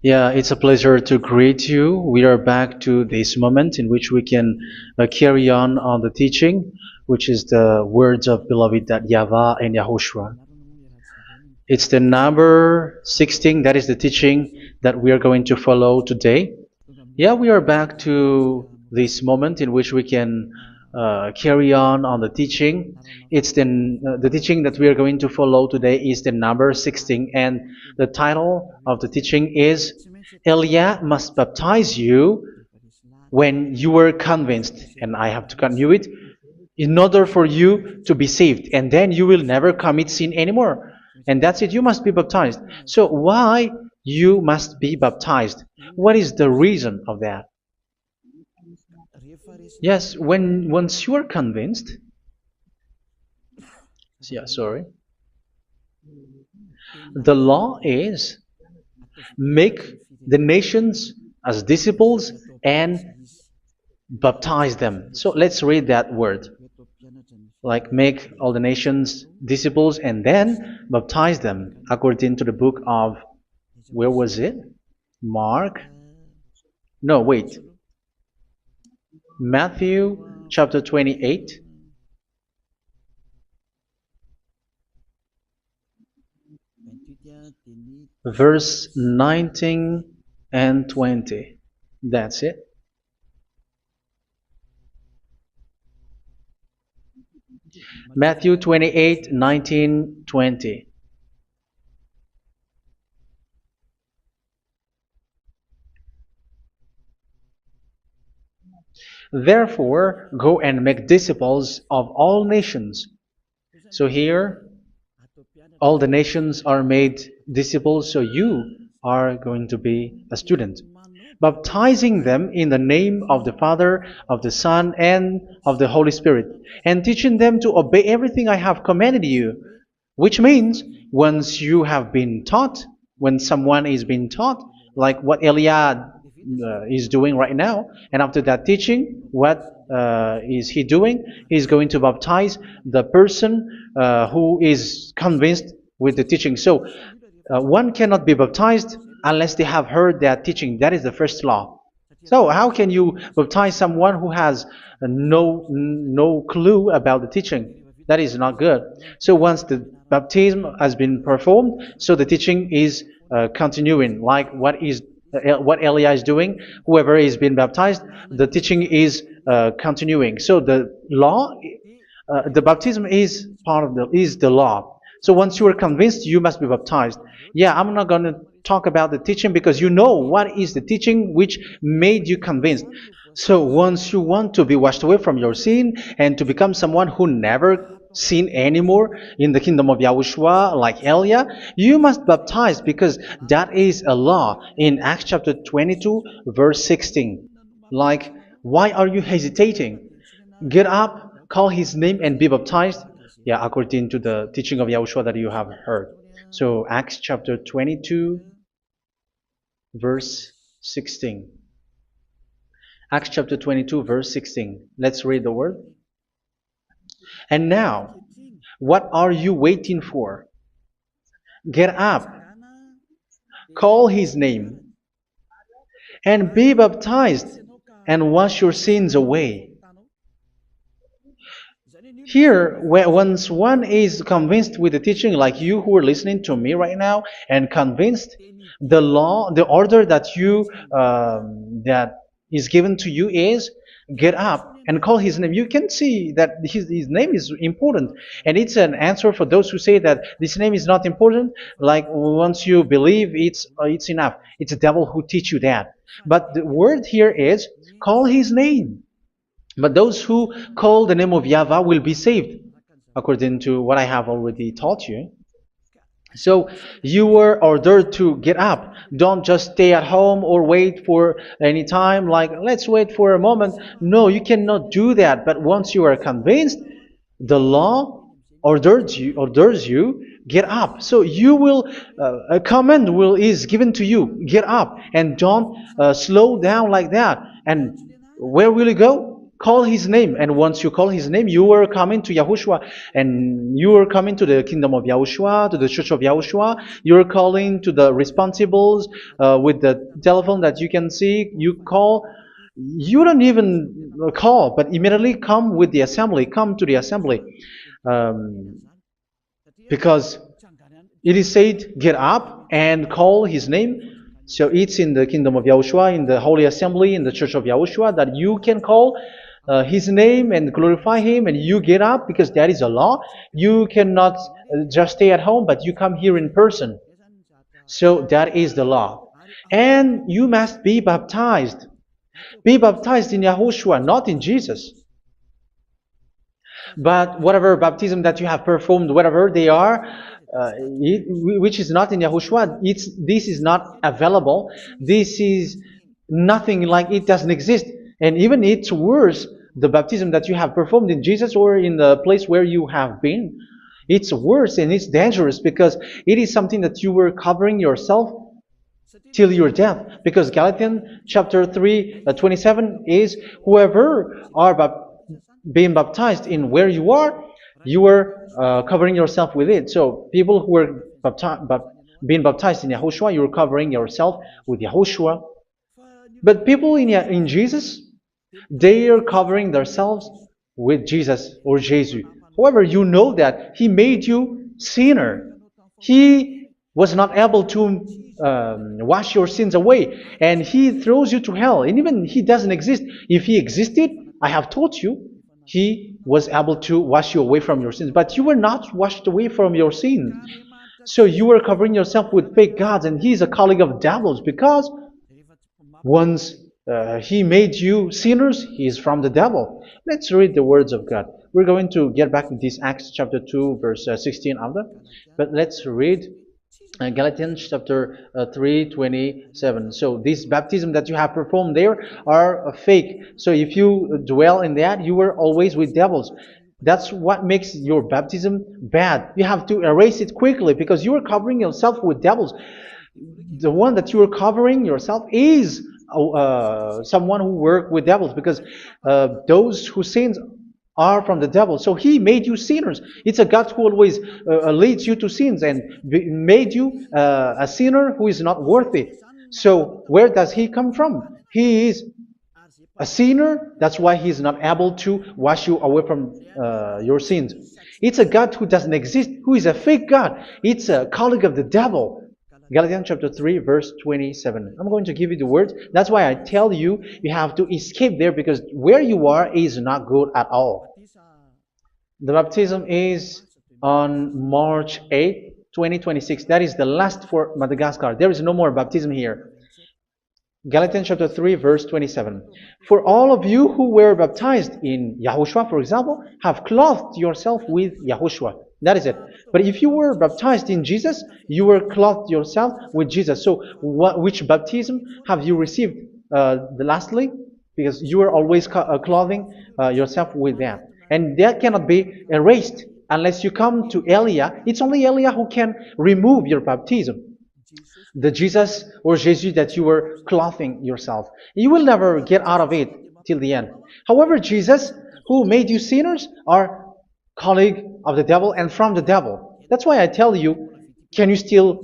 Yeah, it's a pleasure to greet you. We are back to this moment in which we can carry on the teaching, which is the words of beloved that YAHVAH and YAHOSHUA. It's the number 16, that is the teaching that we are going to follow today. Yeah, we are back to this moment in which we can carry on the teaching. It's the teaching that we are going to follow today is the number 16, and the title of the teaching is Elia must baptize you when you were convinced, and I have to continue it, in order for you to be saved, and then you will never commit sin anymore. And that's it, you must be baptized. So why you must be baptized? What is the reason of that? Yes, once you are convinced, yeah, sorry, the law is make the nations as disciples and baptize them. So let's read that word. Like make all the nations disciples and then baptize them according to the book of, where was it? Mark? No, wait. Matthew chapter 28. Verse 19 and 20. That's it. Matthew 28, 19, 20. Therefore, go and make disciples of all nations. So here, all the nations are made disciples, so you are going to be a student. Baptizing them in the name of the Father, of the Son, and of the Holy Spirit, and teaching them to obey everything I have commanded you. Which means, once you have been taught, when someone is being taught, like what Elia is doing right now, and after that teaching, what is he doing? He's going to baptize the person who is convinced with the teaching. So one cannot be baptized unless they have heard that teaching. That is the first law. So how can you baptize someone who has no clue about the teaching? That is not good. So once the baptism has been performed, so the teaching is continuing, like what Elia is doing. Whoever is being baptized, the teaching is continuing. So the law, the baptism is part of the law. So once you are convinced, you must be baptized. Yeah, I'm not going to talk about the teaching because you know what is the teaching which made you convinced. So once you want to be washed away from your sin and to become someone who never sin anymore in the kingdom of Yahushua, like Elia, you must baptize because that is a law in Acts chapter 22, verse 16. Like, why are you hesitating? Get up, call his name, and be baptized. Yeah, according to the teaching of Yahushua that you have heard. So Acts chapter 22, verse 16. Acts chapter 22, verse 16. Let's read the word. And now, what are you waiting for? Get up, call his name, and be baptized, and wash your sins away. Here, once one is convinced with the teaching, like you who are listening to me right now, and convinced, the law, the order that that is given to you is get up and call his name. You can see that his name is important, and it's an answer for those who say that this name is not important. Like once you believe, it's enough. It's the devil who teach you that. But the word here is call his name. But those who call the name of YAHVAH will be saved, according to what I have already taught you. So you were ordered to get up. Don't just stay at home or wait for any time, like let's wait for a moment. No, you cannot do that. But once you are convinced, the law orders you get up. So you will a command is given to you, get up, and don't slow down like that. And where will you go? Call his name, and once you call his name, you are coming to Yahushua, and you are coming to the kingdom of Yahushua, to the church of Yahushua. You are calling to the responsibles with the telephone that you can see. You call. You don't even call, but immediately come with the assembly. Come to the assembly, um, because it is said, get up and call his name. So it's in the kingdom of Yahushua, in the holy assembly, in the church of Yahushua, that you can call his name and glorify him, and you get up because that is a law. You cannot just stay at home, but you come here in person. So that is the law. And you must be baptized. Be baptized in Yahushua, not in Jesus. But whatever baptism that you have performed, whatever they are, which is not in Yahushua, this is not available. This is nothing, like it doesn't exist. And even it's worse, the baptism that you have performed in Jesus or in the place where you have been. It's worse and it's dangerous because it is something that you were covering yourself till your death. Because Galatians chapter 3, 27 is, whoever are being baptized in where you are covering yourself with it. So people who are being baptized in Yahushua, you're covering yourself with Yahushua. But people in Jesus, they are covering themselves with Jesus or Jesus. However, you know that He made you sinner. He was not able to wash your sins away, and He throws you to hell. And even He doesn't exist. If He existed, I have taught you, He was able to wash you away from your sins. But you were not washed away from your sins. So you were covering yourself with fake gods, and He's a colleague of devils, because once He made you sinners, He is from the devil. Let's read the words of God. We're going to get back to this Acts chapter 2, verse 16 after. But let's read Galatians chapter 3, 27. So this baptism that you have performed there are fake. So if you dwell in that, you were always with devils. That's what makes your baptism bad. You have to erase it quickly because you are covering yourself with devils. The one that you are covering yourself is someone who works with devils, because those who sin are from the devil. So He made you sinners. It's a God who always leads you to sins and made you a sinner who is not worthy. So where does He come from? He is a sinner. That's why He is not able to wash you away from your sins. It's a God who doesn't exist, who is a fake God. It's a colleague of the devil. Galatians chapter 3, verse 27. I'm going to give you the words. That's why I tell you, you have to escape there, because where you are is not good at all. The baptism is on March 8, 2026. That is the last for Madagascar. There is no more baptism here. Galatians chapter 3, verse 27. For all of you who were baptized in Yahushua, for example, have clothed yourself with Yahushua. That is it. But if you were baptized in Jesus, you were clothed yourself with Jesus. So which baptism have you received lastly? Because you are always clothing yourself with that. And that cannot be erased unless you come to Elia. It's only Elia who can remove your baptism. The Jesus or Jesus that you were clothing yourself. You will never get out of it till the end. However, Jesus, who made you sinners, are colleague of the devil and from the devil. That's why I tell you, can you still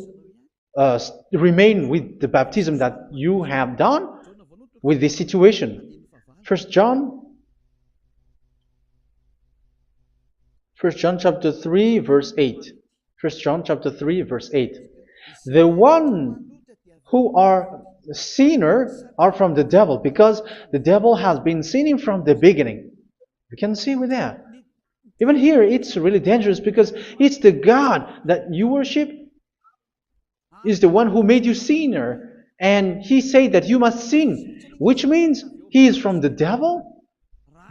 remain with the baptism that you have done with this situation? First John chapter 3, verse 8. First John chapter 3, verse 8. The one who are sinner are from the devil, because the devil has been sinning from the beginning. You can see with that. Even here, it's really dangerous, because it's the God that you worship is the one who made you sinner, and He said that you must sin, which means He is from the devil.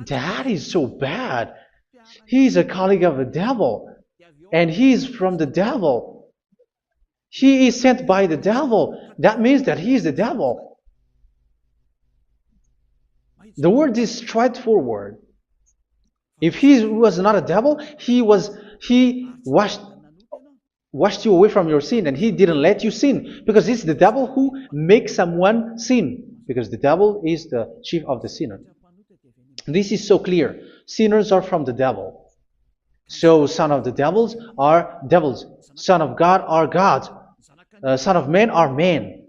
That is so bad. He is a colleague of the devil, and He is from the devil. He is sent by the devil. That means that He is the devil. The word is straightforward. If He was not a devil, He washed you away from your sin, and He didn't let you sin, because it's the devil who makes someone sin, because the devil is the chief of the sinner. This is so clear. Sinners are from the devil. So son of the devils are devils. Son of God are gods. Son of men are men.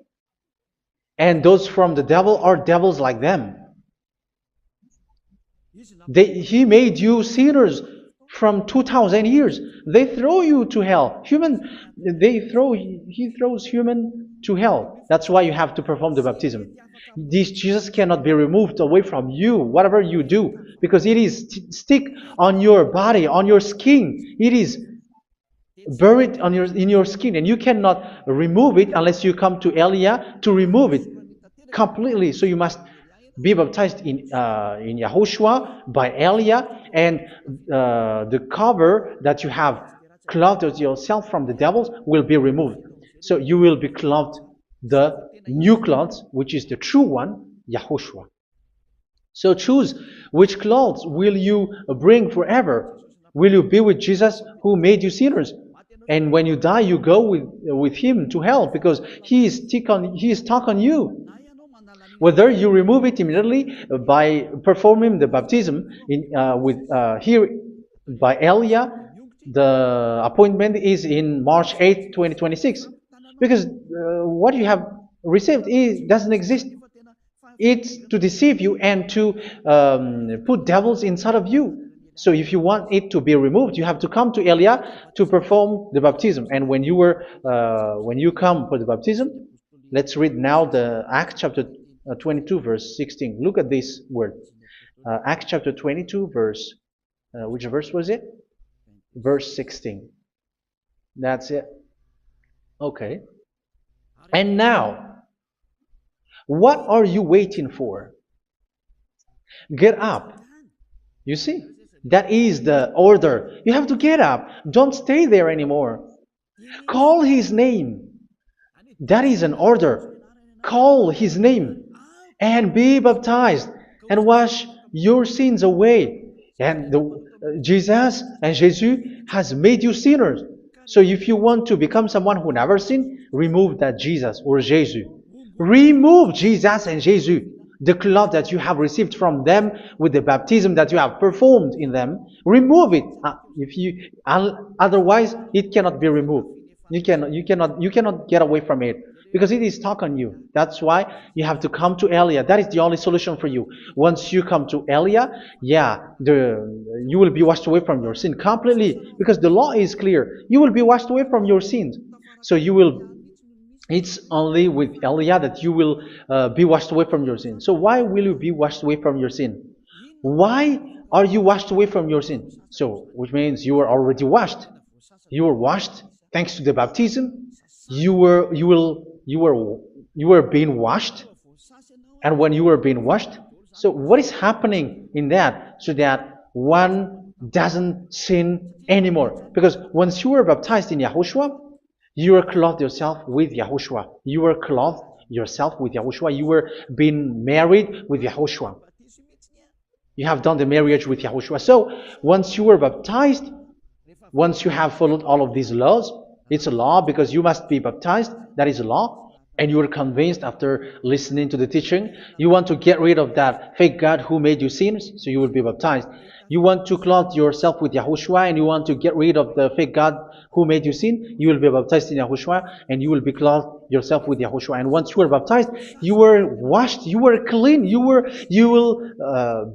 And those from the devil are devils like them. He made you sinners from 2,000 years. They throw you to hell. He throws human to hell. That's why you have to perform the baptism. This Jesus cannot be removed away from you, whatever you do, because it is stick on your body, on your skin. It is buried in your skin, and you cannot remove it unless you come to Elia to remove it completely. So you must be baptized in YAHOSHUA by Elia, and the cover that you have clothed yourself from the devils will be removed. So you will be clothed the new clothes, which is the true one, YAHOSHUA. So choose which clothes will you bring forever. Will you be with Jesus who made you sinners? And when you die, you go with him to hell because he is stuck on you. Whether you remove it immediately by performing the baptism here by Elia, the appointment is in March 8, 2026. Because what you have received doesn't exist. It's to deceive you and to put devils inside of you. So if you want it to be removed, you have to come to Elia to perform the baptism. And when you come for the baptism, let's read now the Acts chapter 22 verse 16. Look at this word. Acts chapter 22 verse, which verse was it? Verse 16. That's it. Okay. And now, what are you waiting for? Get up. You see, that is the order. You have to get up. Don't stay there anymore. Call his name. That is an order. Call his name and be baptized and wash your sins away. And Jesus has made you sinners. So if you want to become someone who never sinned, remove that Jesus or Jesus. Remove Jesus and Jesus, the cloth that you have received from them with the baptism that you have performed in them. Remove it. Otherwise, it cannot be removed. You cannot get away from it because it is stuck on you. That's why you have to come to Elia. That is the only solution for you. Once you come to Elia, you will be washed away from your sin completely because the law is clear. You will be washed away from your sins. So it's only with Elia that you will be washed away from your sin. So why will you be washed away from your sin? Why are you washed away from your sin? So, which means you are already washed. You were washed thanks to the baptism. You were being washed. And when you were being washed, so what is happening in that? So that one doesn't sin anymore. Because once you were baptized in YAHOSHUA, you were clothed yourself with YAHOSHUA. You were clothed yourself with YAHOSHUA. You were being married with YAHOSHUA. You have done the marriage with YAHOSHUA. So once you were baptized, once you have followed all of these laws, it's a law because you must be baptized. That is a law. And you are convinced after listening to the teaching, you want to get rid of that fake God who made you sinners, so you will be baptized. You want to clothe yourself with YAHOSHUA and you want to get rid of the fake God who made you sin, you will be baptized in YAHOSHUA and you will be clothed yourself with YAHOSHUA. And once you are baptized, you were washed, you were clean, you will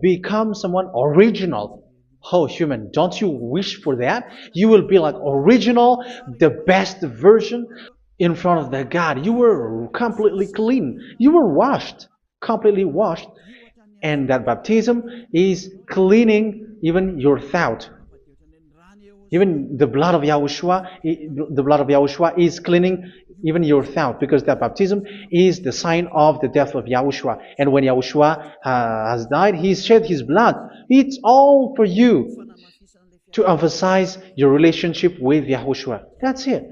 become someone original. Oh, human, don't you wish for that? You will be like original, the best version in front of the God. You were completely clean. You were washed, completely washed. And that baptism is cleaning even your thought. Even the blood of YAHOSHUA is cleaning even your thought, because that baptism is the sign of the death of YAHOSHUA. And when YAHOSHUA has died, he shed his blood. It's all for you to emphasize your relationship with YAHOSHUA. That's it.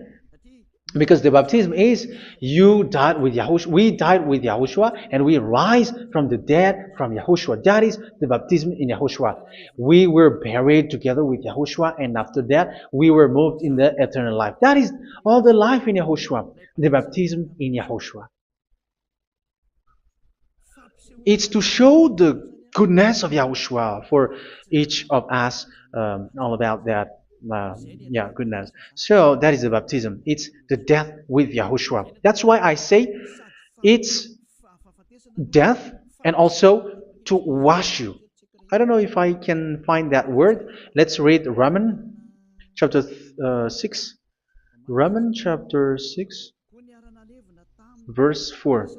Because the baptism is you died with YAHOSHUA, we died with YAHOSHUA, and we rise from the dead from YAHOSHUA. That is the baptism in YAHOSHUA. We were buried together with YAHOSHUA, and after that we were moved in the eternal life. That is all the life in YAHOSHUA, the baptism in YAHOSHUA. It's to show the goodness of Yahushua for each of us, all about that. Yeah, goodness. So that is the baptism. It's the death with Yahushua. That's why I say it's death and also to wash you. I don't know if I can find that word. Let's read Romans chapter 6. Romans chapter 6, verse 4.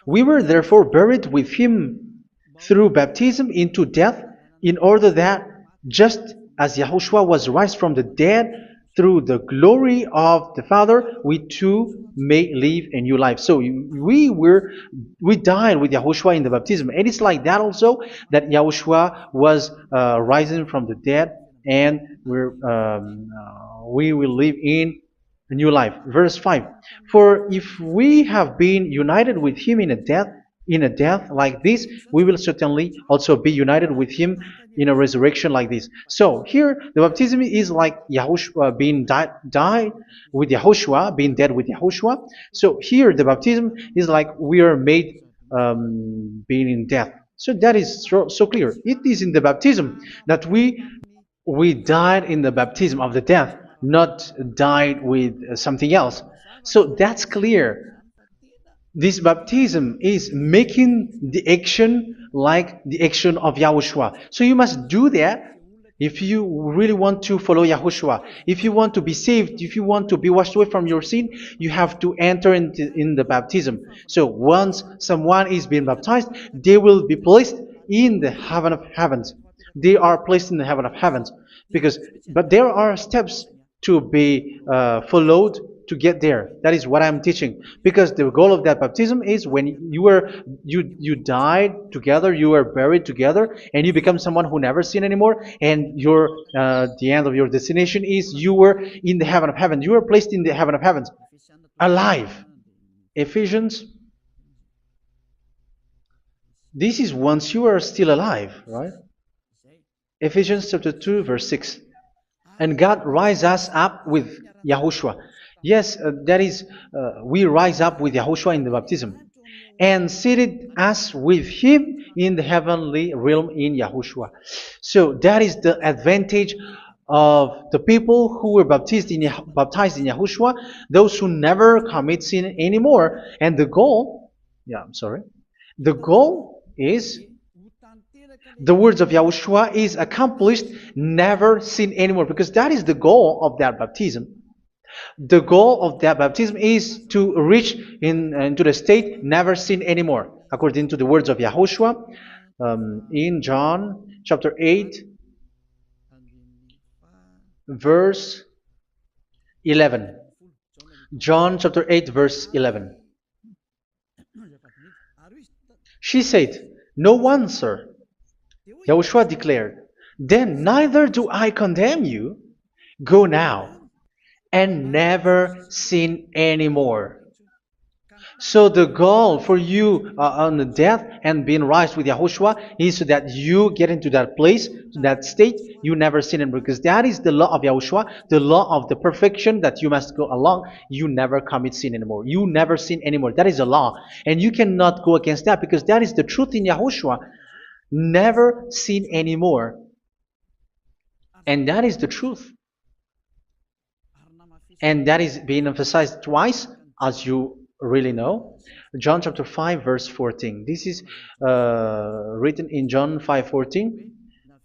We were therefore buried with him through baptism into death, in order that, just as Yahushua was raised from the dead through the glory of the Father, we too may live a new life. So we died with Yahushua in the baptism, and it's like that also that Yahushua was rising from the dead, and we will live in a new life. Verse 5. For if we have been united with him in a death like this, we will certainly also be united with him in a resurrection like this. So here the baptism is like Yahushua being died with Yahushua, being dead with Yahushua. So here the baptism is like we are made being in death. So that is so clear. It is in the baptism that we died in the baptism of the death, not died with something else. So that's clear. This baptism is making the action like the action of Yahushua. So you must do that if you really want to follow Yahushua. If you want to be saved, if you want to be washed away from your sin, you have to enter in the baptism. So once someone is being baptized, they will be placed in the heaven of heavens. They are placed in the heaven of heavens, but there are steps to be followed to get there. That is what I'm teaching, because the goal of that baptism is when you died together, you were buried together, and you become someone who never sin anymore, and the end of your destination is you were in the heaven of heaven. You were placed in the heaven of heavens, alive. Ephesians. This is once you are still alive, right? Ephesians chapter 2, verse 6. And God rise us up with Yahushua. Yes, that is, we rise up with Yahushua in the baptism. And seated us with him in the heavenly realm in Yahushua. So that is the advantage of the people who were baptized in Yahushua, those who never commit sin anymore. And the goal, the goal is the words of Yahushua is accomplished, never sin anymore, because that is the goal of that baptism. The goal of that baptism is to reach into the state never sin anymore, according to the words of Yahushua in John chapter 8, verse 11. John chapter 8, verse 11. She said, "No one, sir." Yahushua declared, "Then neither do I condemn you. Go now and never sin anymore." So the goal for you on the death and being raised with Yahushua is so that you get into that place, that state, you never sin anymore. Because that is the law of Yahushua, the law of the perfection that you must go along. You never commit sin anymore. You never sin anymore. That is a law. And you cannot go against that, because that is the truth in Yahushua. Never sin anymore. And that is the truth. And that is being emphasized twice, as you really know. John chapter 5, verse 14. This is written in John 5:14,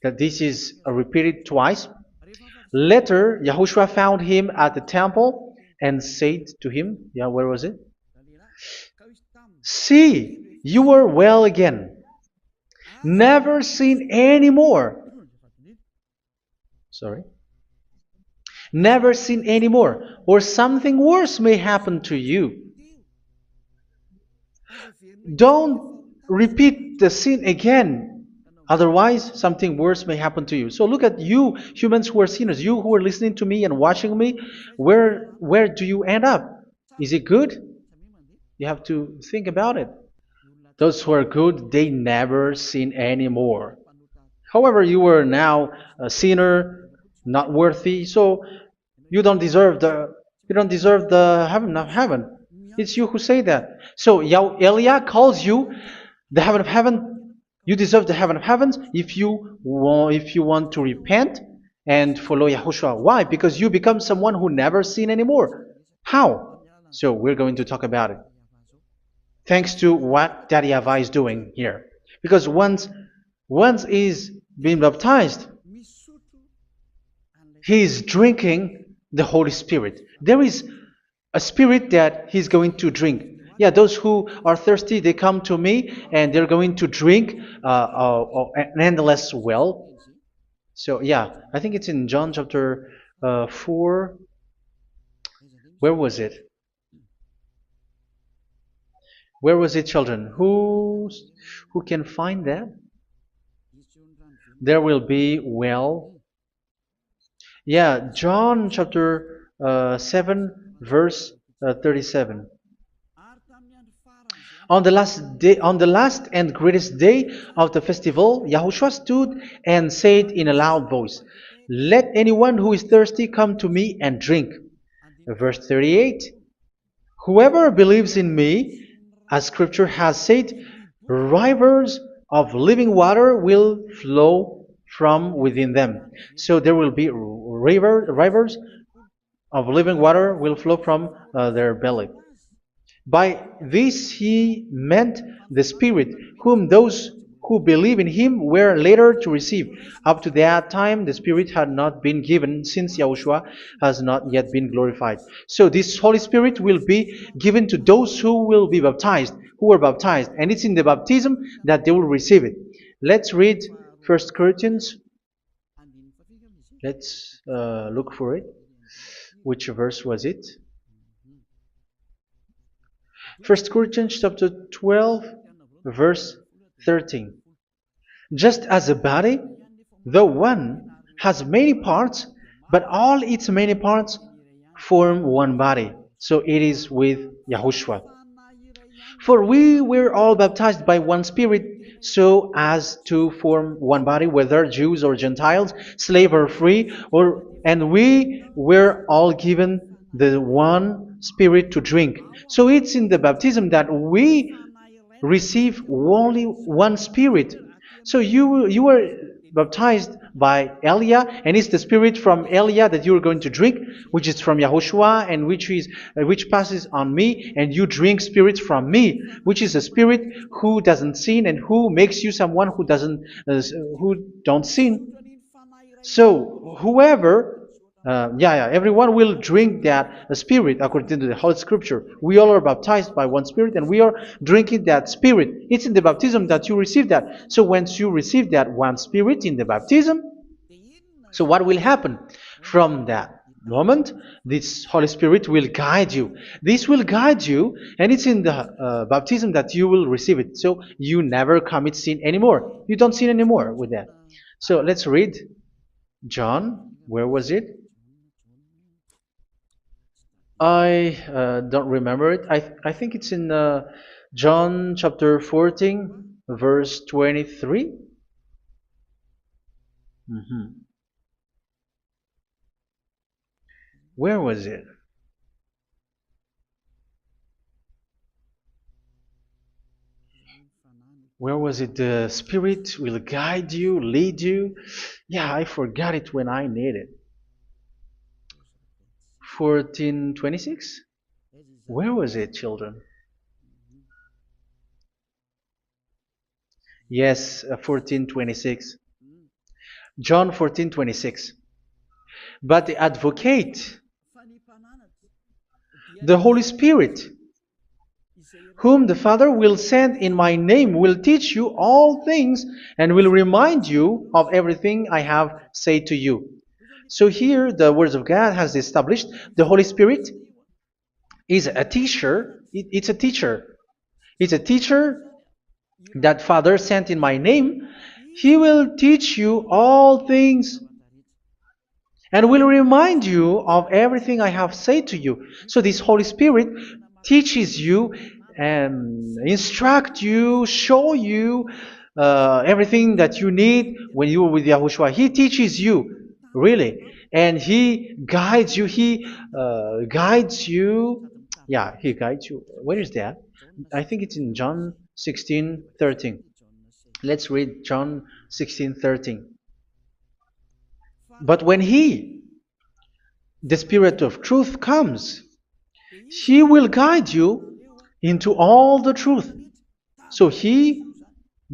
that this is repeated twice. Later, Yahushua found him at the temple and said to him, where was it? "See, you are well again. Never sin anymore." Never sin anymore, or something worse may happen to you. Don't repeat the sin again. Otherwise, something worse may happen to you. So look at you, humans who are sinners, you who are listening to me and watching me. Where do you end up? Is it good? You have to think about it. Those who are good, they never sin anymore. However, you are now a sinner, not worthy, so you don't deserve the heaven of heaven. It's you who say that. So Eliah calls you the heaven of heaven You deserve the heaven of heavens if you want to repent and follow Yahushua. Why? Because you become someone who never sin anymore. How? So we're going to talk about it. Thanks to what Daddy YAHVAH is doing here. Because once he's being baptized, he is drinking the Holy Spirit. There is a spirit that he's going to drink. Yeah, those who are thirsty, they come to me and they're going to drink an endless well. So yeah, I think it's in John chapter 4. Where was it? Where was it, children? Who can find that? There will be well. Yeah, John chapter 7, verse 37. On the last and greatest day of the festival, Yahushua stood and said in a loud voice, "Let anyone who is thirsty come to me and drink." Verse 38, "Whoever believes in me, as scripture has said, rivers of living water will flow from within them." So there will be rivers of living water will flow from their belly. By this he meant the Spirit, whom those who believe in him were later to receive. Up to that time, the Spirit had not been given, since Yahushua has not yet been glorified. So this Holy Spirit will be given to those who will be baptized, who were baptized, and it's in the baptism that they will receive it. Let's read 1 Corinthians. Let's look for it. Which verse was it? 1 Corinthians chapter 12, verse 13. Just as a body, though one, has many parts, but all its many parts form one body. So it is with Yahushua. For we were all baptized by one Spirit, so as to form one body, whether Jews or Gentiles, slave or free, and we were all given the one Spirit to drink. So it's in the baptism that we receive only one Spirit. So you were baptized by Elia, and it's the Spirit from Elia that you are going to drink, which is from Yahushua, and which passes on me, and you drink Spirit from me, which is a Spirit who doesn't sin and who makes you someone who don't sin. So whoever everyone will drink that Spirit according to the Holy Scripture. We all are baptized by one Spirit, and we are drinking that Spirit. It's in the baptism that you receive that. So once you receive that one Spirit in the baptism, so what will happen? From that moment, this Holy Spirit will guide you. This will guide you, and it's in the baptism that you will receive it. So you never commit sin anymore. You don't sin anymore with that. So let's read John. Where was it? I don't remember it. I think it's in John chapter 14, verse 23. Where was it? Where was it? The Spirit will guide you, lead you. Yeah, I forgot it when I need it. 14:26? Where was it, children? Yes, 14:26. John 14:26. But the advocate, the Holy Spirit, whom the Father will send in my name, will teach you all things and will remind you of everything I have said to you. So here the words of God has established the Holy Spirit is a teacher. It's a teacher. It's a teacher that Father sent in my name. He will teach you all things and will remind you of everything I have said to you. So this Holy Spirit teaches you and instruct you, show you everything that you need when you are with Yahushua. He teaches you, really. And He guides you. He guides you. Yeah, He guides you. Where is that? I think it's in John 16:13. Let's read John 16:13. But when He, the Spirit of truth, comes, He will guide you into all the truth. So He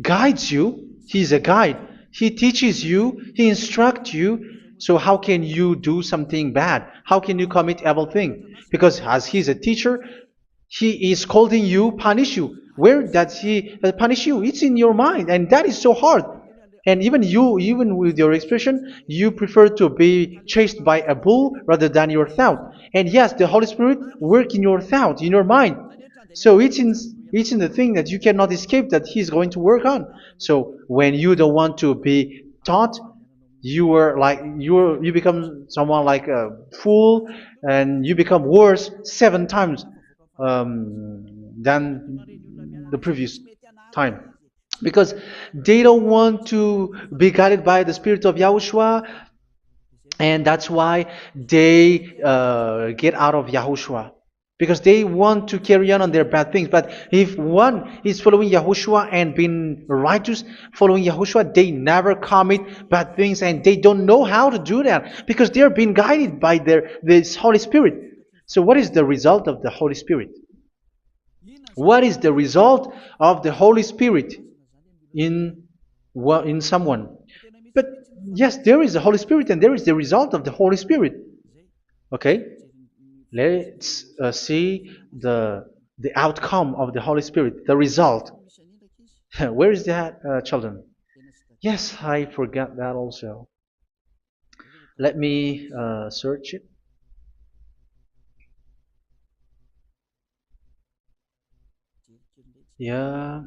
guides you. He's a guide. He teaches you. He instructs you. So how can you do something bad? How can you commit evil thing? Because as He's a teacher, He is scolding you, punish you. Where does He punish you? It's in your mind, and that is so hard. And even you, even with your expression, you prefer to be chased by a bull rather than your thought. And yes, the Holy Spirit work in your thought, in your mind. So it's in the thing that you cannot escape that He's going to work on. So when you don't want to be taught, you become someone like a fool, and you become worse 7 times than the previous time, because they don't want to be guided by the Spirit of Yahushua, and that's why they get out of Yahushua, because they want to carry on their bad things. But if one is following Yahushua and being righteous, following Yahushua, they never commit bad things, and they don't know how to do that because they are being guided by this Holy Spirit. So what is the result of the Holy Spirit? What is the result of the Holy Spirit in someone? But yes, there is the Holy Spirit, and there is the result of the Holy Spirit. Okay, let's see the outcome of the Holy Spirit, the result. Where is that, children? Yes, I forgot that also. Let me search it. Yeah,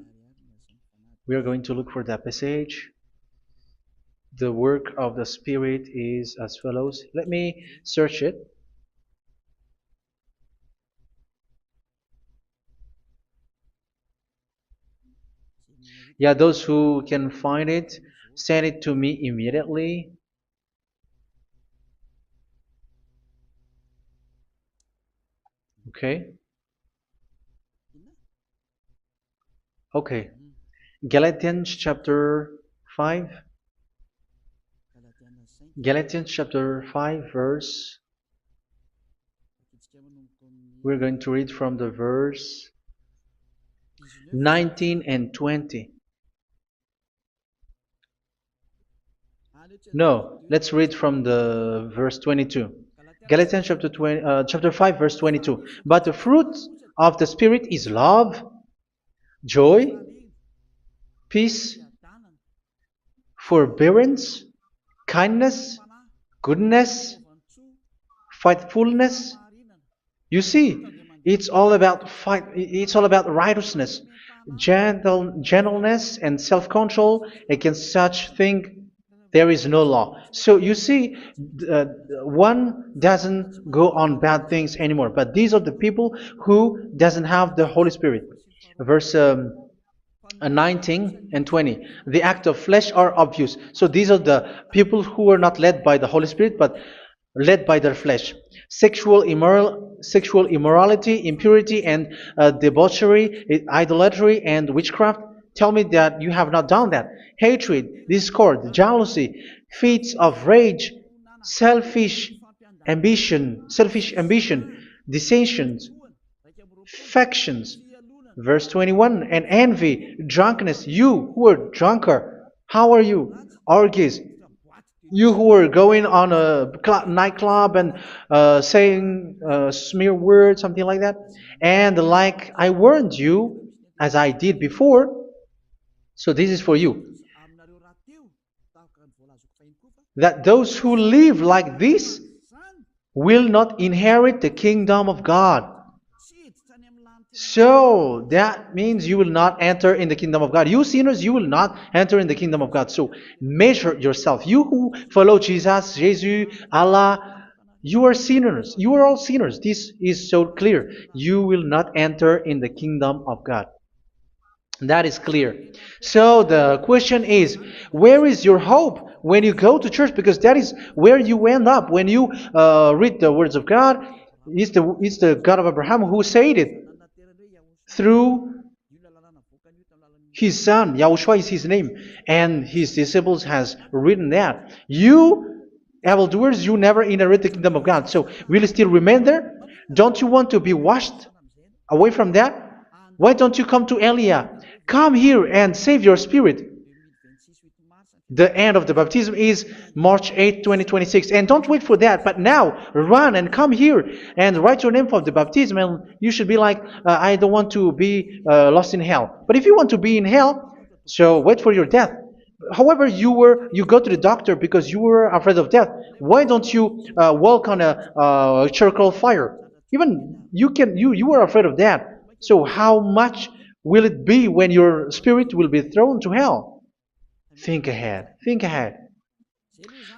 we are going to look for that passage. The work of the Spirit is as follows. Let me search it. Yeah, those who can find it, send it to me immediately. Okay. Okay. Galatians chapter 5. Galatians chapter 5 verse. We're going to read from the verse 19 and 20. No, let's read from the verse 22. Galatians chapter 5 verse 22. But the fruit of the Spirit is love, joy, peace, forbearance, kindness, goodness, faithfulness. You see, it's all about fight. It's all about righteousness, gentleness, and self-control. Against such thing, there is no law. So you see, uh, one doesn't go on bad things anymore. But these are the people who doesn't have the Holy Spirit. Verse 19 and 20. The act of flesh are obvious. So these are the people who are not led by the Holy Spirit, but led by their flesh. Sexual immorality, impurity, and debauchery, idolatry, and witchcraft. Tell me that you have not done that. Hatred, discord, jealousy, fits of rage, selfish ambition, dissensions, factions. Verse 21, and envy, drunkenness. You who are drunkard, how are you? Orgies. You who are going on a nightclub and saying smear words, something like that. And like I warned you, as I did before, so this is for you, that those who live like this will not inherit the kingdom of God. So that means you will not enter in the kingdom of God. You sinners, you will not enter in the kingdom of God. So measure yourself. You who follow Jesus, Allah, you are sinners. You are all sinners. This is so clear. You will not enter in the kingdom of God. That is clear. So the question is, where is your hope when you go to church? Because that is where you end up when you read the words of God. It's the God of Abraham who said it through His son, Yahushua is his name, and his disciples has written that. You evildoers, you never inherit the kingdom of God. So will you still remain there? Don't you want to be washed away from that? Why don't you come to Elia? Come here and save your spirit. The end of the baptism is March 8th, 2026. And don't wait for that, but now run and come here and write your name for the baptism. And you should be like, I don't want to be lost in hell. But if you want to be in hell, so wait for your death. However, you go to the doctor because you were afraid of death. Why don't you walk on a charcoal fire? Even you were afraid of that. So how much will it be when your spirit will be thrown to hell? Think ahead. Think ahead.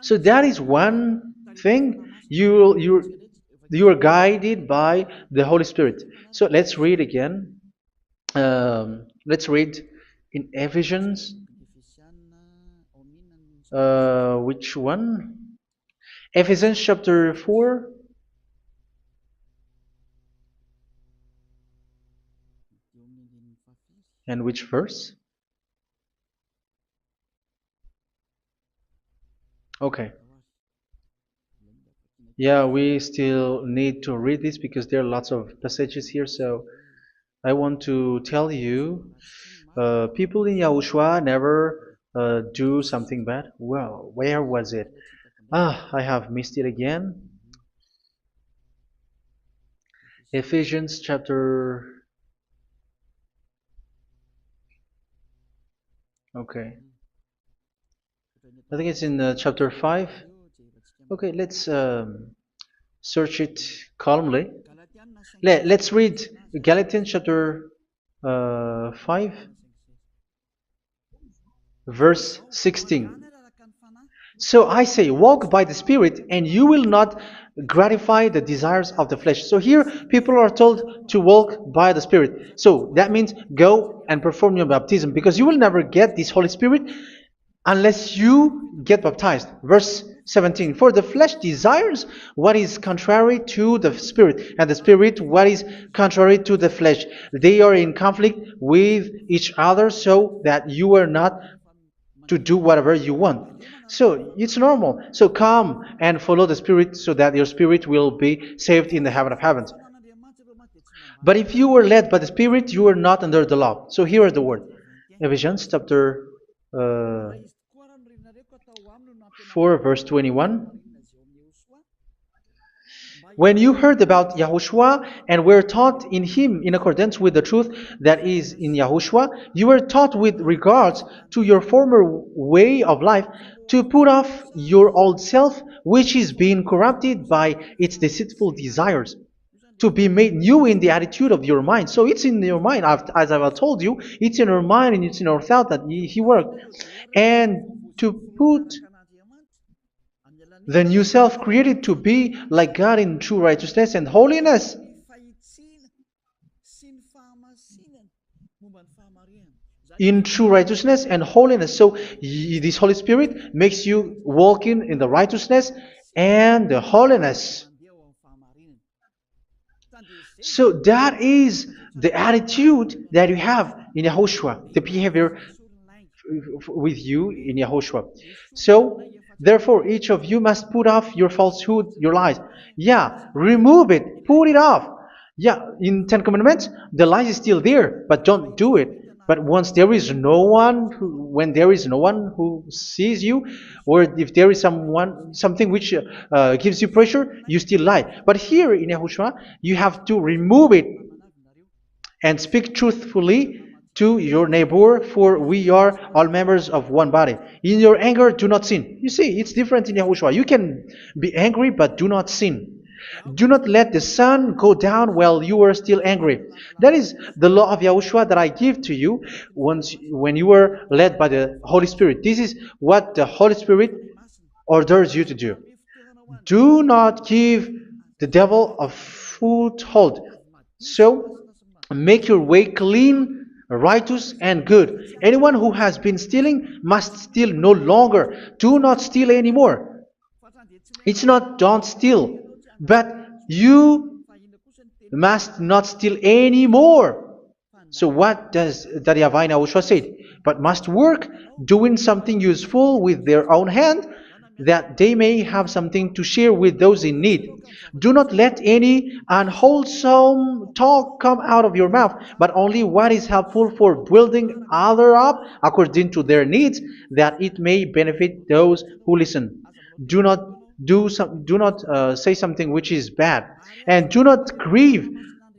So that is one thing. You are guided by the Holy Spirit. So let's read again. Let's read in Ephesians. Which one? Ephesians chapter 4. And which verse? Okay. Yeah, we still need to read this because there are lots of passages here. So I want to tell you, people in Yahushua never do something bad. Well, where was it? I have missed it again. Ephesians chapter. Okay. I think it's in chapter 5. Okay, let's search it calmly. Let's read Galatians chapter 5, verse 16. So I say, walk by the Spirit, and you will not gratify the desires of the flesh. So here, people are told to walk by the Spirit. So that means go and perform your baptism, because you will never get this Holy Spirit unless you get baptized. Verse 17. For the flesh desires what is contrary to the Spirit, and the Spirit what is contrary to the flesh. They are in conflict with each other, so that you are not to do whatever you want. So it's normal. So come and follow the Spirit so that your spirit will be saved in the heaven of heavens. But if you were led by the Spirit, you are not under the law. So here is the word. Ephesians chapter 4 verse 21. When you heard about Yahushua and were taught in him in accordance with the truth that is in Yahushua, you were taught with regards to your former way of life to put off your old self, which is being corrupted by its deceitful desires, to be made new in the attitude of your mind. So it's in your mind, as I've told you, it's in your mind and it's in your thought that he worked. And to put the new self created to be like God in true righteousness and holiness. In true righteousness and holiness. So this Holy Spirit makes you walk in the righteousness and the holiness. So that is the attitude that you have in Yahushua, the behavior with you in Yahushua. So therefore, each of you must put off your falsehood, your lies. Yeah, remove it, put it off. Yeah, in Ten Commandments, the lies is still there, but don't do it. But once there is no one, when there is no one who sees you, or if there is something which gives you pressure, you still lie. But here in Yahushua, you have to remove it and speak truthfully to your neighbor, for we are all members of one body. In your anger, do not sin. You see, it's different in Yahushua. You can be angry, but do not sin. Do not let the sun go down while you are still angry. That is the law of Yahushua that I give to you when you were led by the Holy Spirit. This is what the Holy Spirit orders you to do. Do not give the devil a foothold. So, make your way clean, righteous, and good. Anyone who has been stealing must steal no longer. Do not steal anymore. It's not don't steal, but you must not steal anymore. So what does Daddy Yahweh Yahushua said? But must work doing something useful with their own hand, that they may have something to share with those in need. Do not let any unwholesome talk come out of your mouth, but only what is helpful for building others up according to their needs, that it may benefit those who listen. Do not do not say something which is bad, and do not grieve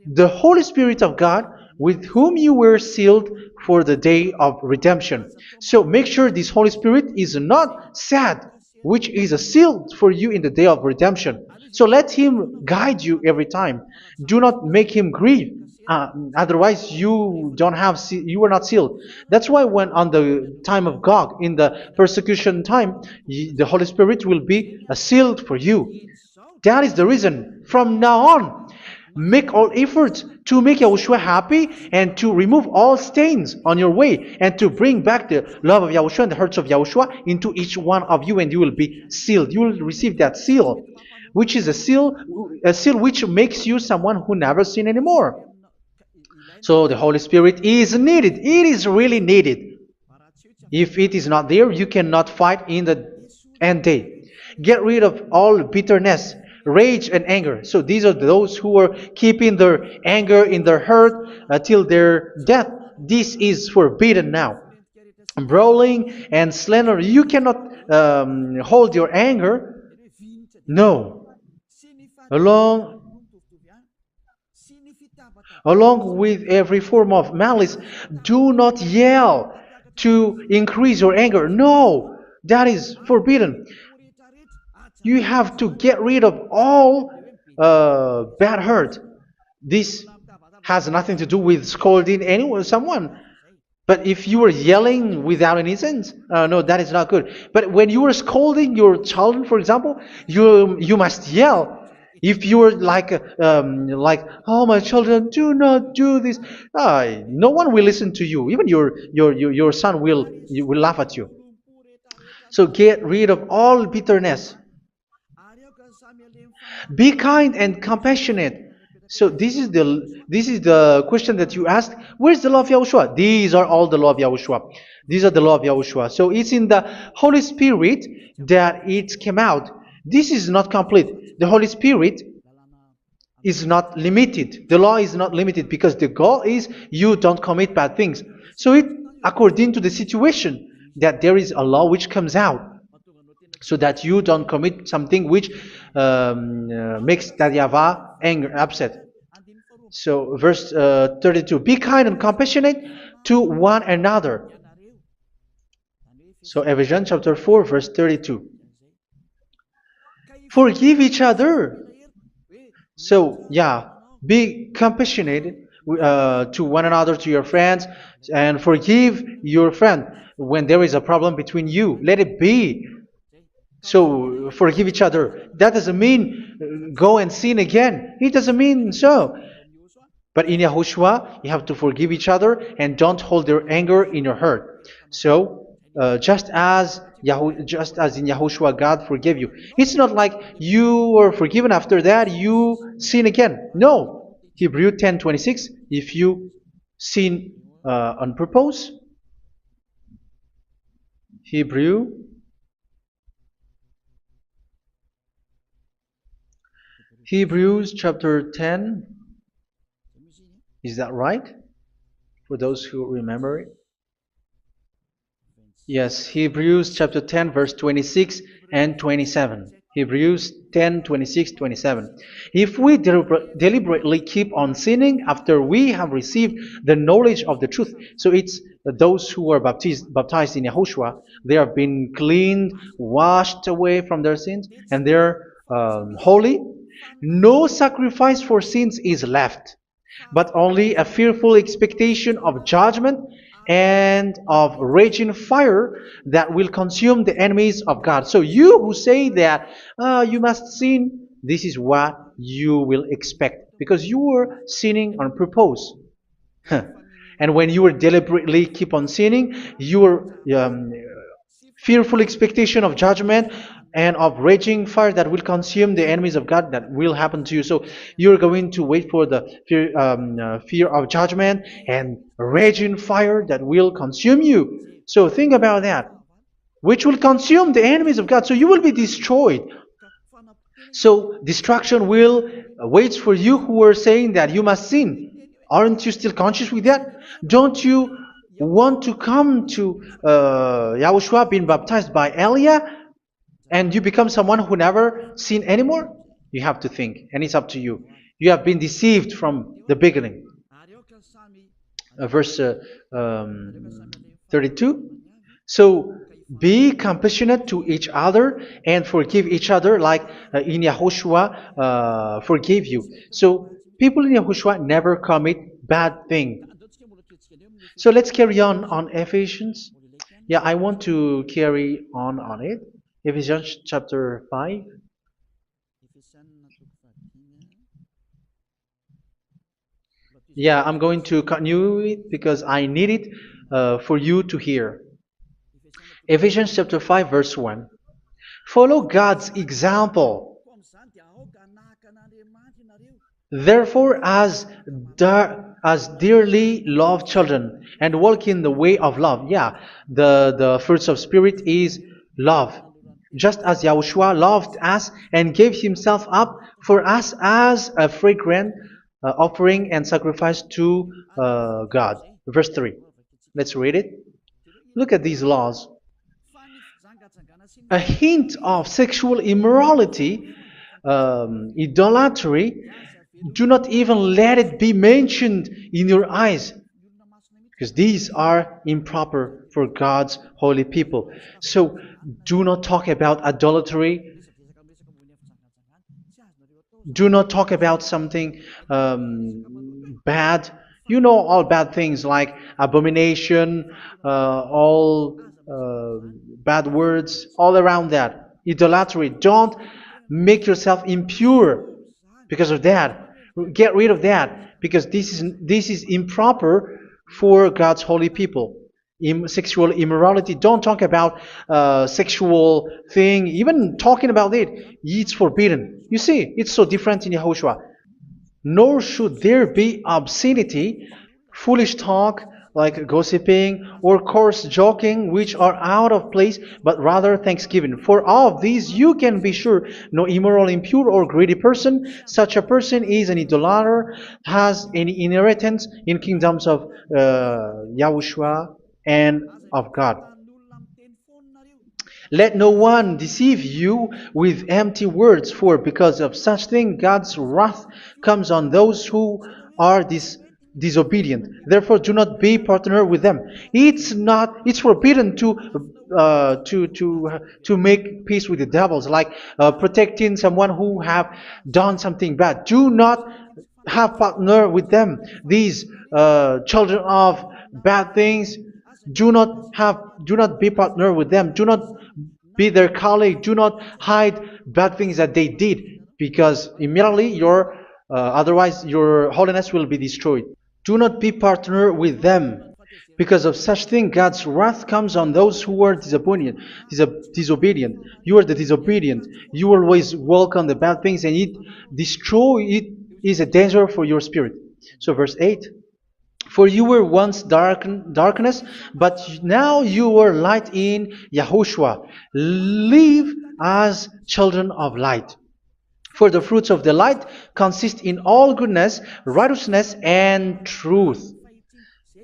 the Holy Spirit of God, with whom you were sealed for the day of redemption. So make sure this Holy Spirit is not sad, which is a seal for you in the day of redemption. So let him guide you every time. Do not make him grieve. Otherwise, you don't have you are not sealed. That's why when on the time of God, in the persecution time, the Holy Spirit will be a sealed for you. That is the reason. From now on, make all efforts to make Yahushua happy and to remove all stains on your way and to bring back the love of Yahushua and the hearts of Yahushua into each one of you, and you will be sealed. You will receive that seal, which is a seal which makes you someone who never sin anymore. So the Holy Spirit is needed. It is really needed. If it is not there, you cannot fight in the end day. Get rid of all bitterness, rage, and anger. So these are those who are keeping their anger in their heart till their death. This is forbidden now. Brawling and slander. You cannot hold your anger. No. Along Along with every form of malice, do not yell to increase your anger. No, that is forbidden. You have to get rid of all bad hurt. This has nothing to do with scolding anyone, someone. But if you are yelling without any sense, no, that is not good. But when you are scolding your children, for example, you must yell. If you are like, oh my children, do not do this, no one will listen to you. Even your son will laugh at you. So get rid of all bitterness. Be kind and compassionate. So this is the question that you asked. Where's the law of Yahushua? These are all the law of Yahushua. These are the law of Yahushua. So it's in the Holy Spirit that it came out. This is not complete. The Holy Spirit is not limited. The law is not limited because the goal is you don't commit bad things. So it according to the situation that there is a law which comes out, so that you don't commit something which makes that YAHVAH anger, upset. So verse 32, be kind and compassionate to one another. So Ephesians chapter 4 verse 32. Forgive each other. So yeah, be compassionate to one another, to your friends, and forgive your friend when there is a problem between you. Let it be. So forgive each other. That doesn't mean go and sin again. It doesn't mean so. But in Yahushua, you have to forgive each other and don't hold your anger in your heart. So just as in Yahushua, God forgave you. It's not like you were forgiven after that you sin again. No. Hebrew 10:26. If you sin on purpose, Hebrews chapter 10. Is that right? For those who remember it. Yes, Hebrews chapter 10 verse 26 and 27. Hebrews 10, 26, 27. If we deliberately keep on sinning after we have received the knowledge of the truth, so it's those who are baptized in Yahushua, they have been cleaned, washed away from their sins, and they're holy. No sacrifice for sins is left, but only a fearful expectation of judgment and of raging fire that will consume the enemies of God. So you who say that you must sin, this is what you will expect, because you were sinning on purpose. And when you will deliberately keep on sinning, your fearful expectation of judgment and of raging fire that will consume the enemies of God that will happen to you. So you're going to wait for the fear of judgment and raging fire that will consume you. So think about that, which will consume the enemies of God. So you will be destroyed. So destruction will wait for you who are saying that you must sin. Aren't you still conscious with that? Don't you want to come to Yahushua being baptized by Elia and you become someone who never sin anymore? You have to think, and it's up to you. You have been deceived from the beginning. Verse 32. So be compassionate to each other and forgive each other like in Yahushua forgave you. So people in Yahushua never commit bad thing. So let's carry on Ephesians. Yeah, I want to carry on it. Ephesians chapter 5. Yeah, I'm going to continue it because I need it for you to hear. Ephesians chapter 5 verse 1. Follow God's example. Therefore, as dearly loved children, and walk in the way of love. Yeah, the fruits of spirit is love. Just as Yahushua loved us and gave himself up for us as a fragrant offering and sacrifice to God. Verse 3. Let's read it. Look at these laws. A hint of sexual immorality, idolatry, do not even let it be mentioned in your eyes, because these are improper for God's holy people. So do not talk about idolatry. Do not talk about something bad. You know all bad things like abomination, all bad words, all around that. Idolatry. Don't make yourself impure because of that. Get rid of that because this is improper for God's holy people. Sexual immorality. Don't talk about sexual thing. Even talking about it's forbidden. You see, it's so different in Yahushua. Nor should there be obscenity, foolish talk like gossiping or coarse joking, which are out of place, but rather thanksgiving. For of these you can be sure: no immoral, impure, or greedy person, such a person is an idolater, has any inheritance in kingdoms of Yahushua and of God. Let no one deceive you with empty words, for because of such thing God's wrath comes on those who are disobedient. Therefore, do not be partner with them. It's forbidden to make peace with the devils, like protecting someone who have done something bad. Do not have partner with them. These children of bad things. Do not be partner with them. Do not be their colleague. Do not hide bad things that they did, because immediately otherwise your holiness will be destroyed. Do not be partner with them. Because of such thing, God's wrath comes on those who are disobedient. You are the disobedient. You always walk on the bad things, and it is a danger for your spirit. So verse 8. For you were once darkness, but now you are light in Yahushua. Live as children of light. For the fruits of the light consist in all goodness, righteousness, and truth.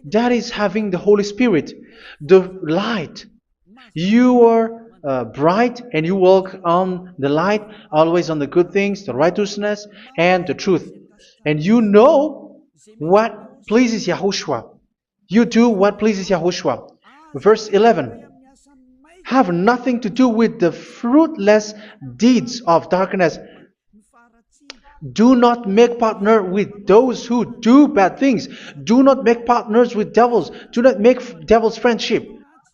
That is having the Holy Spirit, the light. You are bright and you walk on the light, always on the good things, the righteousness, and the truth. And you know what pleases Yahushua. You do what pleases Yahushua. Verse 11. Have nothing to do with the fruitless deeds of darkness. Do not make partner with those who do bad things. Do not make partners with devils. Do not make devils friendship.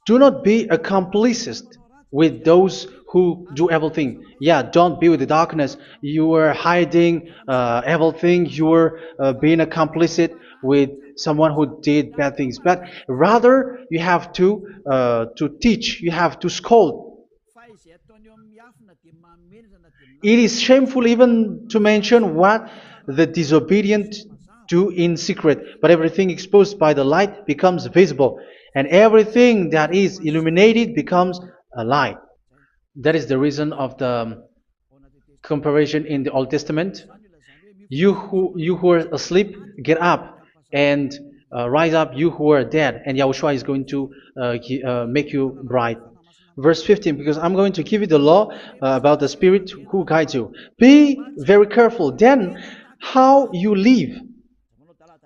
Do not be accomplices with those who do evil things. Yeah, don't be with the darkness. You are hiding evil things. You are being complicit with someone who did bad things. But rather, you have to teach. You have to scold. It is shameful even to mention what the disobedient do in secret, but everything exposed by the light becomes visible, and everything that is illuminated becomes a light. That is the reason of the comparison in the Old Testament. You who are asleep, get up and rise up, you who are dead, and Yahushua is going to make you bright. Verse 15, because I'm going to give you the law about the Spirit who guides you. Be very careful then how you live,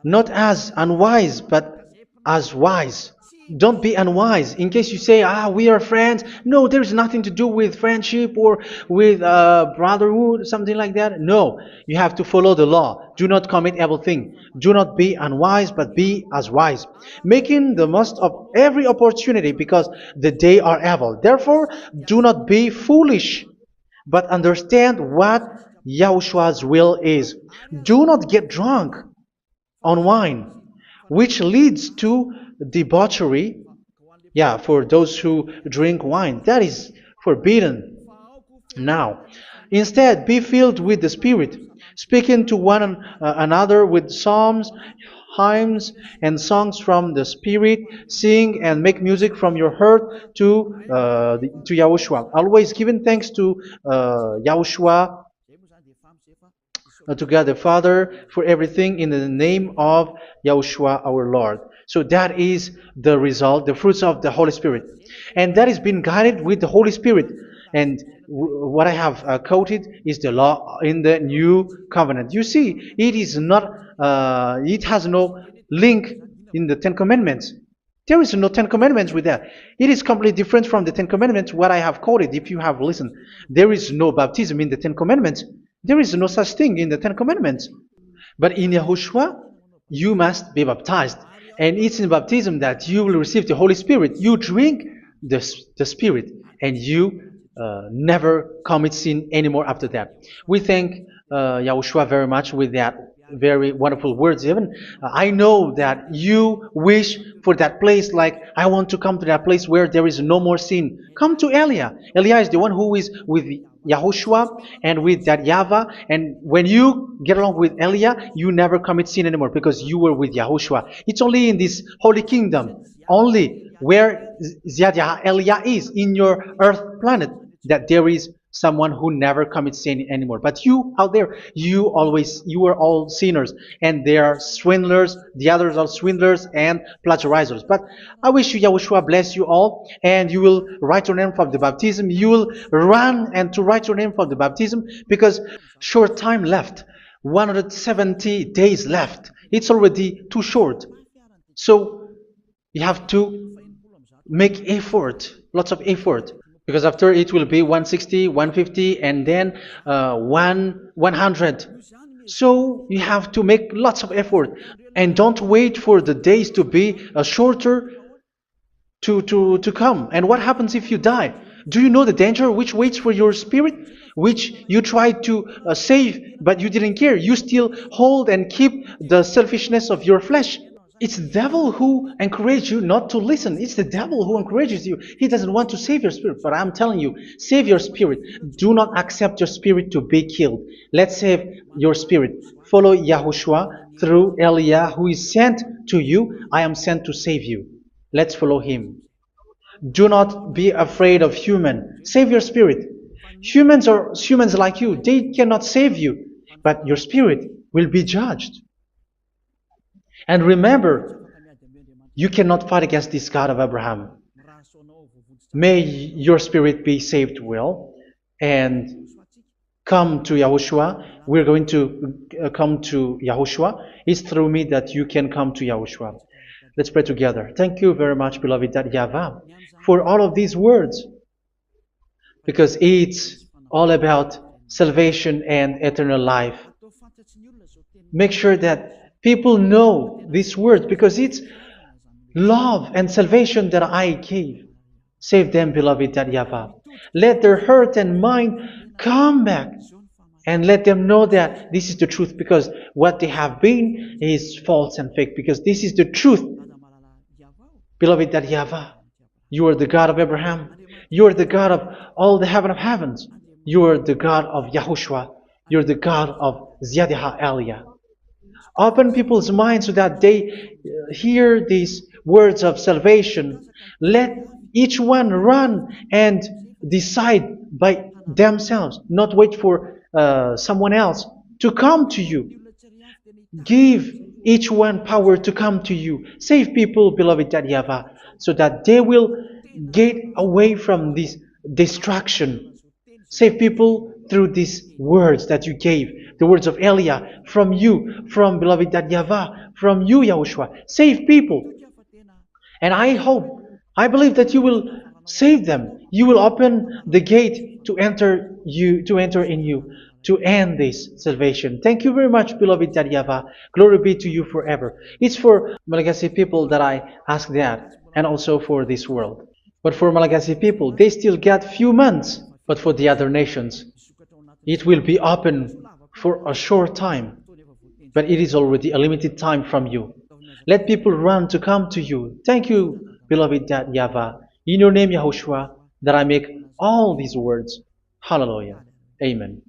not as unwise, but as wise. Don't be unwise. In case you say, we are friends. No, there's nothing to do with friendship or with brotherhood, something like that. No, you have to follow the law. Do not commit evil thing. Do not be unwise, but be as wise, making the most of every opportunity, because the day are evil. Therefore, do not be foolish, but understand what Yahushua's will is. Do not get drunk on wine, which leads to debauchery. Yeah, for those who drink wine, that is forbidden now. Instead, be filled with the Spirit, speaking to one another with psalms, hymns, and songs from the Spirit. Sing and make music from your heart to Yahushua, always giving thanks to Yahushua, to God the Father, for everything in the name of Yahushua our Lord. So that is the result, the fruits of the Holy Spirit. And that is being guided with the Holy Spirit. And what I have quoted is the law in the new covenant. You see, it is not, it has no link in the Ten Commandments. There is no Ten Commandments with that. It is completely different from the Ten Commandments, what I have quoted, if you have listened. There is no baptism in the Ten Commandments. There is no such thing in the Ten Commandments. But in Yahushua, you must be baptized. And it's in baptism that you will receive the Holy Spirit. You drink the Spirit, and you never commit sin anymore after that. We thank Yahushua very much with that very wonderful words. Even I know that you wish for that place, like, I want to come to that place where there is no more sin. Come to Elia. Elia is the one who is with Yahushua and with that YAHVAH. And when you get along with Elia, you never commit sin anymore, because you were with Yahushua. It's only in this holy kingdom, only where Elia is, in your earth planet, that there is someone who never commits sin anymore. But you out there, you are all sinners, and they are swindlers. The others are swindlers and plagiarizers. But I wish you, Yahushua, bless you all, and you will write your name for the baptism. You will run and to write your name for the baptism, because short time left, 170 days left. It's already too short. So you have to make effort, lots of effort. Because after it will be 160, 150, and then 100. So you have to make lots of effort. And don't wait for the days to be shorter to come. And what happens if you die? Do you know the danger which waits for your spirit? Which you tried to save, but you didn't care. You still hold and keep the selfishness of your flesh. It's the devil who encourages you not to listen. It's the devil who encourages you. He doesn't want to save your spirit. But I'm telling you, save your spirit. Do not accept your spirit to be killed. Let's save your spirit. Follow Yahushua through Elia, who is sent to you. I am sent to save you. Let's follow him. Do not be afraid of human. Save your spirit. Humans are humans like you. They cannot save you. But your spirit will be judged. And remember, you cannot fight against this God of Abraham. May your spirit be saved well and come to Yahushua. We're going to come to Yahushua. It's through me that you can come to Yahushua. Let's pray together. Thank you very much, beloved YAHVAH, for all of these words, because it's all about salvation and eternal life. Make sure that people know these words, because it's love and salvation that I gave. Save them, beloved YAHVAH. Let their heart and mind come back, and let them know that this is the truth, because what they have been is false and fake, because this is the truth. Beloved YAHVAH, you are the God of Abraham. You are the God of all the heaven of heavens. You are the God of YAHOSHUA. You're the God of Ziyadiha Aliyah. Open people's minds so that they hear these words of salvation. Let each one run and decide by themselves, not wait for someone else to come to you. Give each one power to come to you. Save people, beloved YAHVAH, so that they will get away from this distraction. Save people through these words that you gave, the words of Elia, from you, from beloved YAHVAH, from you, Yahushua. Save people. And I believe that you will save them. You will open the gate to enter in you, to end this salvation. Thank you very much, beloved YAHVAH. Glory be to you forever. It's for Malagasy people that I ask that, and also for this world. But for Malagasy people, they still get few months. But for the other nations, it will be open for a short time. But it is already a limited time from you. Let people run to come to you. Thank you, beloved YAHVAH. In your name, Yahushua, that I make all these words. Hallelujah. Amen.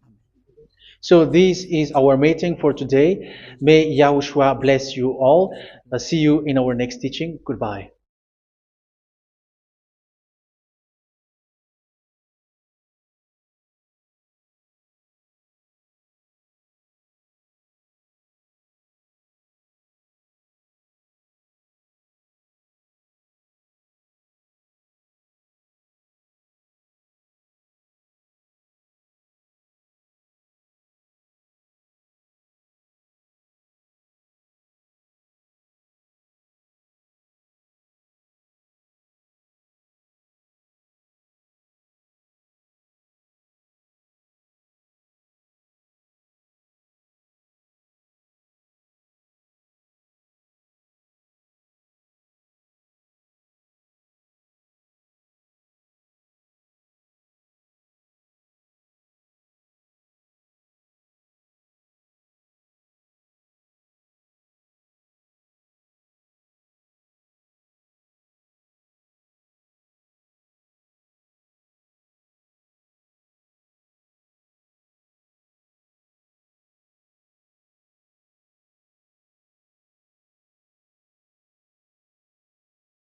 So this is our meeting for today. May Yahushua bless you all. See you in our next teaching. Goodbye.